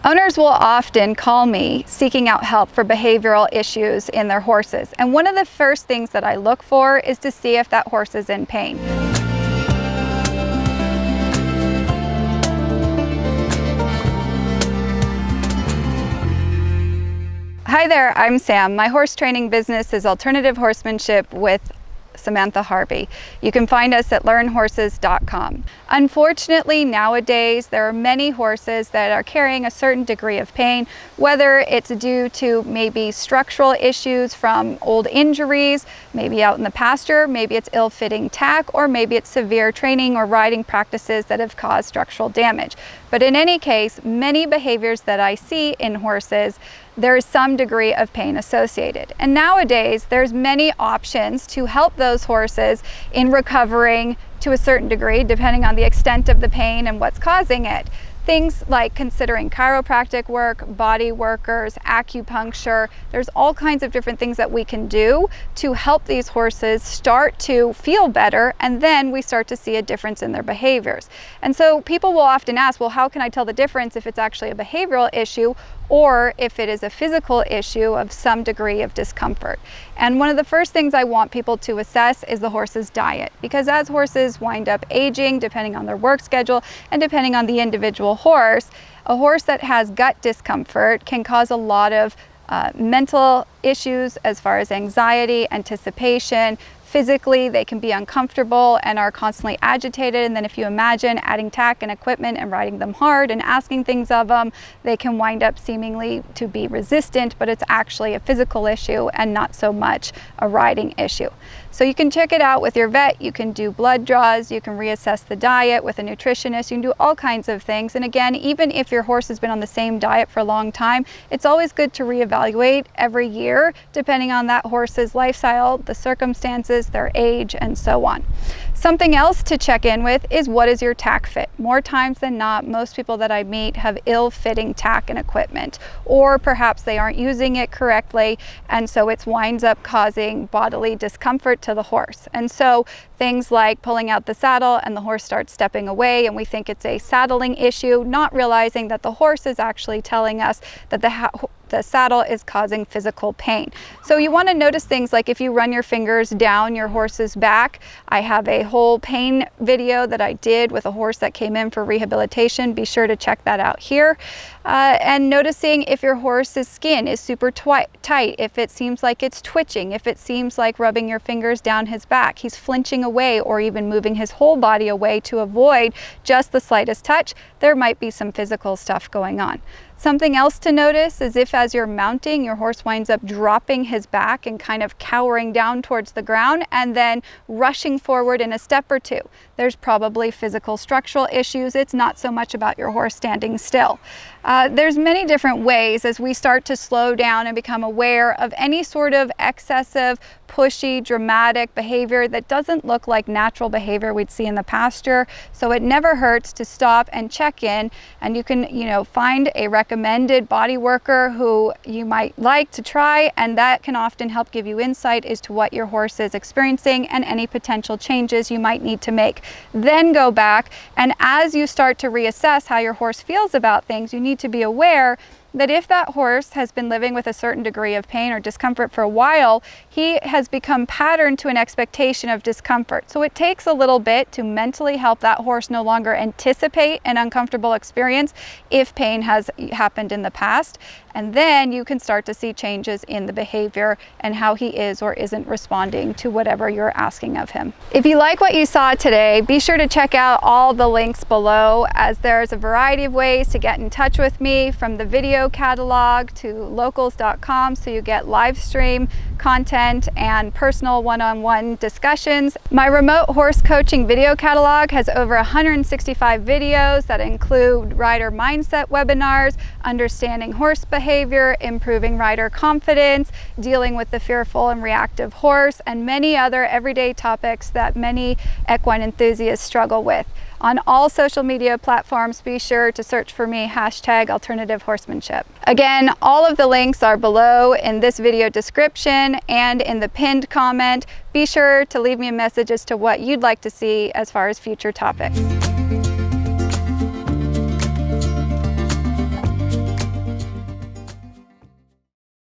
Owners will often call me seeking out help for behavioral issues in their horses. And one of the first things that I look for is to see if that horse is in pain. Hi there, I'm Sam. My horse training business is Alternative Horsemanship with Samantha Harvey. You can find us at learnhorses.com. Unfortunately, nowadays, there are many horses that are carrying a certain degree of pain, whether it's due to maybe structural issues from old injuries, maybe out in the pasture, maybe it's ill-fitting tack, or maybe it's severe training or riding practices that have caused structural damage. But in any case, many behaviors that I see in horses, there is some degree of pain associated. And nowadays, there's many options to help those horses in recovering to a certain degree, depending on the extent of the pain and what's causing it. Things like considering chiropractic work, body workers, acupuncture. There's all kinds of different things that we can do to help these horses start to feel better, and then we start to see a difference in their behaviors. And so people will often ask, well, how can I tell the difference if it's actually a behavioral issue or if it is a physical issue of some degree of discomfort? And one of the first things I want people to assess is the horse's diet, because as horses wind up aging, depending on their work schedule and depending on the individual horse, a horse that has gut discomfort can cause a lot of mental issues as far as anxiety, anticipation. Physically, they can be uncomfortable and are constantly agitated. And then if you imagine adding tack and equipment and riding them hard and asking things of them, they can wind up seemingly to be resistant, but it's actually a physical issue and not so much a riding issue. So you can check it out with your vet. You can do blood draws. You can reassess the diet with a nutritionist. You can do all kinds of things. And again, even if your horse has been on the same diet for a long time, it's always good to reevaluate every year, depending on that horse's lifestyle, the circumstances, their age, and so on. Something else to check in with is, what is your tack fit? More times than not, most people that I meet have ill-fitting tack and equipment, or perhaps they aren't using it correctly, and so it winds up causing bodily discomfort to the horse. And so things like pulling out the saddle and the horse starts stepping away, and we think it's a saddling issue, not realizing that the horse is actually telling us that the saddle is causing physical pain. So you want to notice things like if you run your fingers down your horse's back. I have a whole pain video that I did with a horse that came in for rehabilitation. Be sure to check that out here. And noticing if your horse's skin is super tight, if it seems like it's twitching, if it seems like rubbing your fingers down his back, he's flinching away or even moving his whole body away to avoid just the slightest touch, there might be some physical stuff going on. Something else to notice is if as you're mounting, your horse winds up dropping his back and kind of cowering down towards the ground and then rushing forward in a step or two. There's probably physical structural issues. It's not so much about your horse standing still. There's many different ways as we start to slow down and become aware of any sort of excessive, pushy, dramatic behavior that doesn't look like natural behavior we'd see in the pasture. So it never hurts to stop and check in, and you can, find a recommended body worker who you might like to try, and that can often help give you insight as to what your horse is experiencing and any potential changes you might need to make. Then go back, and as you start to reassess how your horse feels about things, you need to be aware that if that horse has been living with a certain degree of pain or discomfort for a while, he has become patterned to an expectation of discomfort. So it takes a little bit to mentally help that horse no longer anticipate an uncomfortable experience if pain has happened in the past. And then you can start to see changes in the behavior and how he is or isn't responding to whatever you're asking of him. If you like what you saw today, be sure to check out all the links below, as there's a variety of ways to get in touch with me, from the video catalog to locals.com, so you get live stream content and personal one-on-one discussions. My remote horse coaching video catalog has over 165 videos that include rider mindset webinars, understanding horse behavior, improving rider confidence, dealing with the fearful and reactive horse, and many other everyday topics that many equine enthusiasts struggle with. On all social media platforms, be sure to search for me, #Alternative Horsemanship. Again, all of the links are below in this video description and in the pinned comment. Be sure to leave me a message as to what you'd like to see as far as future topics.